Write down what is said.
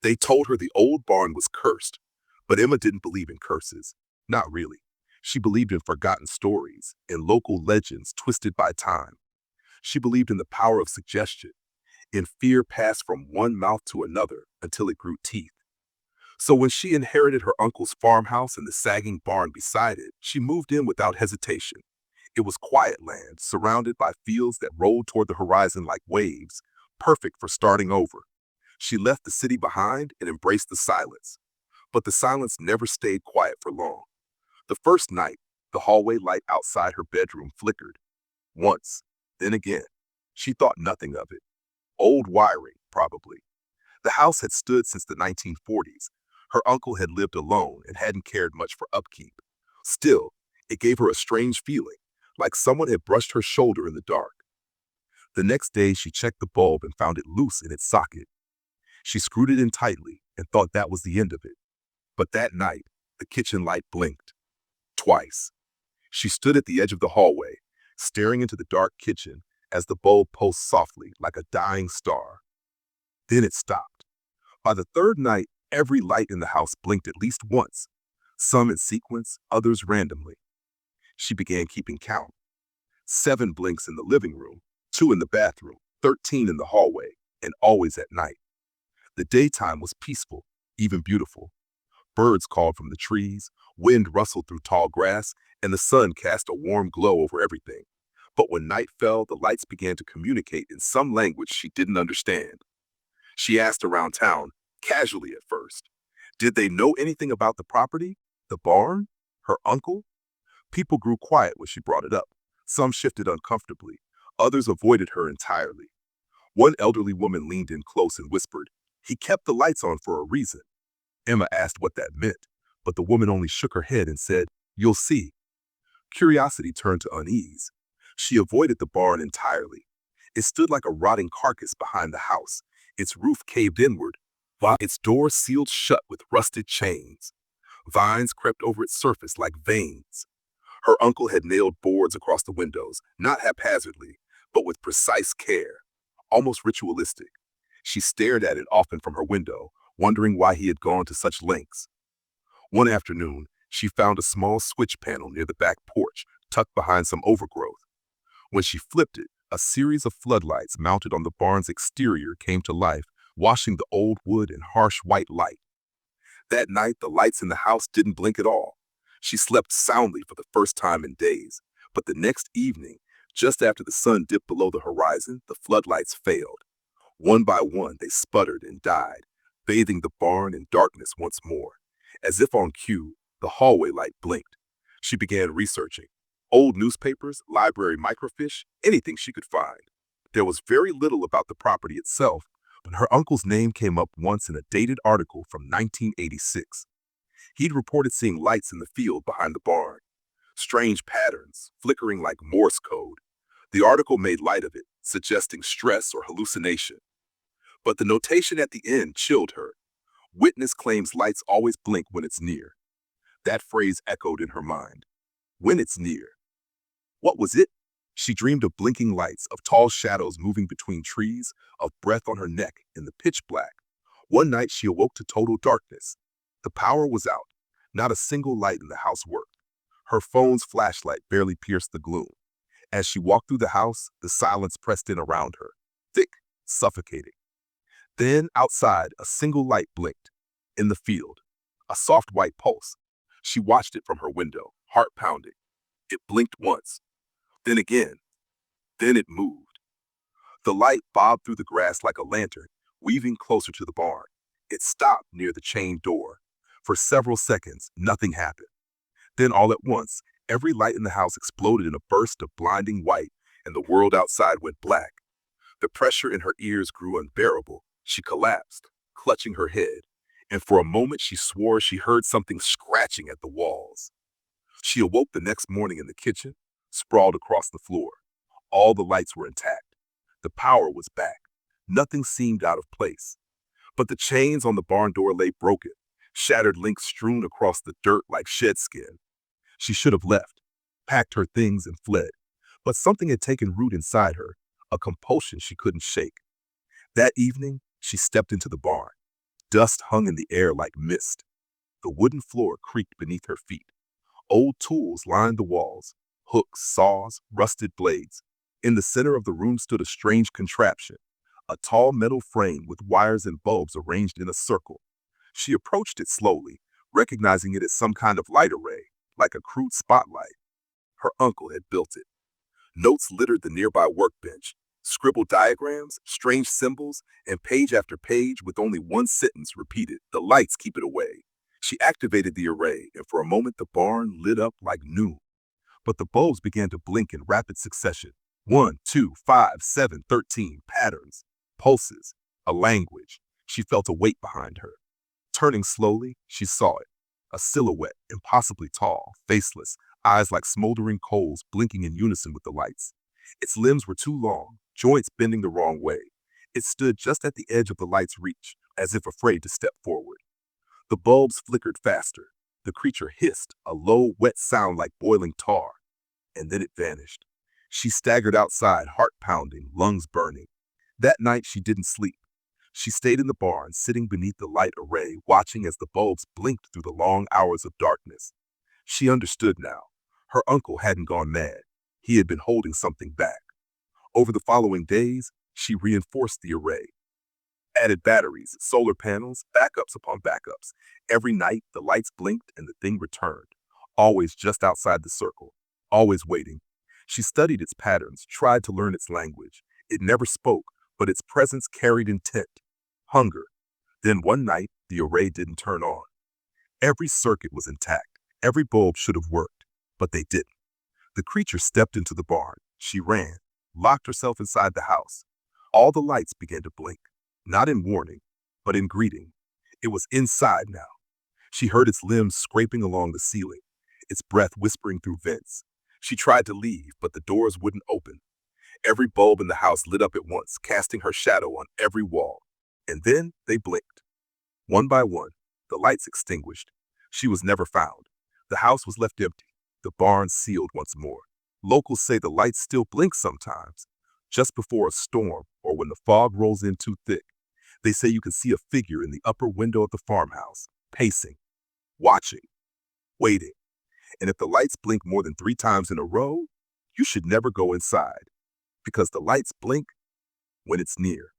They told her the old barn was cursed, but Emma didn't believe in curses. Not really. She believed in forgotten stories and local legends twisted by time. She believed in the power of suggestion, in fear passed from one mouth to another until it grew teeth. So when she inherited her uncle's farmhouse and the sagging barn beside it, she moved in without hesitation. It was quiet land, surrounded by fields that rolled toward the horizon like waves, perfect for starting over. She left the city behind and embraced the silence. But the silence never stayed quiet for long. The first night, the hallway light outside her bedroom flickered. Once, then again. She thought nothing of it. Old wiring, probably. The house had stood since the 1940s. Her uncle had lived alone and hadn't cared much for upkeep. Still, it gave her a strange feeling, like someone had brushed her shoulder in the dark. The next day, she checked the bulb and found it loose in its socket. She screwed it in tightly and thought that was the end of it. But that night, the kitchen light blinked. Twice. She stood at the edge of the hallway, staring into the dark kitchen as the bulb pulsed softly like a dying star. Then it stopped. By the third night, every light in the house blinked at least once, some in sequence, others randomly. She began keeping count. 7 blinks in the living room, 2 in the bathroom, 13 in the hallway, and always at night. The daytime was peaceful, even beautiful. Birds called from the trees, wind rustled through tall grass, and the sun cast a warm glow over everything. But when night fell, the lights began to communicate in some language she didn't understand. She asked around town, casually at first. Did they know anything about the property? The barn? Her uncle? People grew quiet when she brought it up. Some shifted uncomfortably. Others avoided her entirely. One elderly woman leaned in close and whispered, "He kept the lights on for a reason." Emma asked what that meant, but the woman only shook her head and said, "You'll see." Curiosity turned to unease. She avoided the barn entirely. It stood like a rotting carcass behind the house, its roof caved inward, while its doors sealed shut with rusted chains. Vines crept over its surface like veins. Her uncle had nailed boards across the windows, not haphazardly, but with precise care, almost ritualistic. She stared at it often from her window, wondering why he had gone to such lengths. One afternoon, she found a small switch panel near the back porch, tucked behind some overgrowth. When she flipped it, a series of floodlights mounted on the barn's exterior came to life, washing the old wood in harsh white light. That night, the lights in the house didn't blink at all. She slept soundly for the first time in days, but the next evening, just after the sun dipped below the horizon, the floodlights failed. One by one, they sputtered and died, bathing the barn in darkness once more. As if on cue, the hallway light blinked. She began researching. Old newspapers, library microfiche, anything she could find. There was very little about the property itself, but her uncle's name came up once in a dated article from 1986. He'd reported seeing lights in the field behind the barn. Strange patterns, flickering like Morse code. The article made light of it, suggesting stress or hallucination. But the notation at the end chilled her. Witness claims lights always blink when it's near. That phrase echoed in her mind. When it's near. What was it? She dreamed of blinking lights, of tall shadows moving between trees, of breath on her neck in the pitch black. One night she awoke to total darkness. The power was out. Not a single light in the house worked. Her phone's flashlight barely pierced the gloom. As she walked through the house, the silence pressed in around her, thick, suffocating. Then, outside, a single light blinked. In the field, a soft white pulse. She watched it from her window, heart pounding. It blinked once, then again, then it moved. The light bobbed through the grass like a lantern, weaving closer to the barn. It stopped near the chained door. For several seconds, nothing happened. Then all at once, every light in the house exploded in a burst of blinding white, and the world outside went black. The pressure in her ears grew unbearable. She collapsed, clutching her head, and for a moment she swore she heard something scratching at the walls. She awoke the next morning in the kitchen, sprawled across the floor. All the lights were intact. The power was back. Nothing seemed out of place. But the chains on the barn door lay broken, shattered links strewn across the dirt like shed skin. She should have left, packed her things and fled. But something had taken root inside her, a compulsion she couldn't shake. That evening, she stepped into the barn. Dust hung in the air like mist. The wooden floor creaked beneath her feet. Old tools lined the walls, hooks, saws, rusted blades. In the center of the room stood a strange contraption, a tall metal frame with wires and bulbs arranged in a circle. She approached it slowly, recognizing it as some kind of light array, like a crude spotlight. Her uncle had built it. Notes littered the nearby workbench, scribbled diagrams, strange symbols, and page after page with only one sentence repeated, "The lights keep it away." She activated the array, and for a moment the barn lit up like noon. But the bulbs began to blink in rapid succession. 1, 2, 5, 7, 13 patterns, pulses, a language. She felt a weight behind her. Turning slowly, she saw it. A silhouette, impossibly tall, faceless, eyes like smoldering coals blinking in unison with the lights. Its limbs were too long, joints bending the wrong way. It stood just at the edge of the light's reach, as if afraid to step forward. The bulbs flickered faster. The creature hissed, a low, wet sound like boiling tar, and then it vanished. She staggered outside, heart pounding, lungs burning. That night she didn't sleep. She stayed in the barn, sitting beneath the light array, watching as the bulbs blinked through the long hours of darkness. She understood now. Her uncle hadn't gone mad. He had been holding something back. Over the following days, she reinforced the array, added batteries, solar panels, backups upon backups. Every night, the lights blinked and the thing returned, always just outside the circle, always waiting. She studied its patterns, tried to learn its language. It never spoke, but its presence carried intent, hunger. Then one night, the array didn't turn on. Every circuit was intact. Every bulb should have worked, but they didn't. The creature stepped into the barn. She ran, locked herself inside the house. All the lights began to blink, not in warning, but in greeting. It was inside now. She heard its limbs scraping along the ceiling, its breath whispering through vents. She tried to leave, but the doors wouldn't open. Every bulb in the house lit up at once, casting her shadow on every wall. And then they blinked. One by one, the lights extinguished. She was never found. The house was left empty, the barn sealed once more. Locals say the lights still blink sometimes, just before a storm or when the fog rolls in too thick. They say you can see a figure in the upper window of the farmhouse, pacing, watching, waiting. And if the lights blink more than 3 times in a row, you should never go inside, because the lights blink when it's near.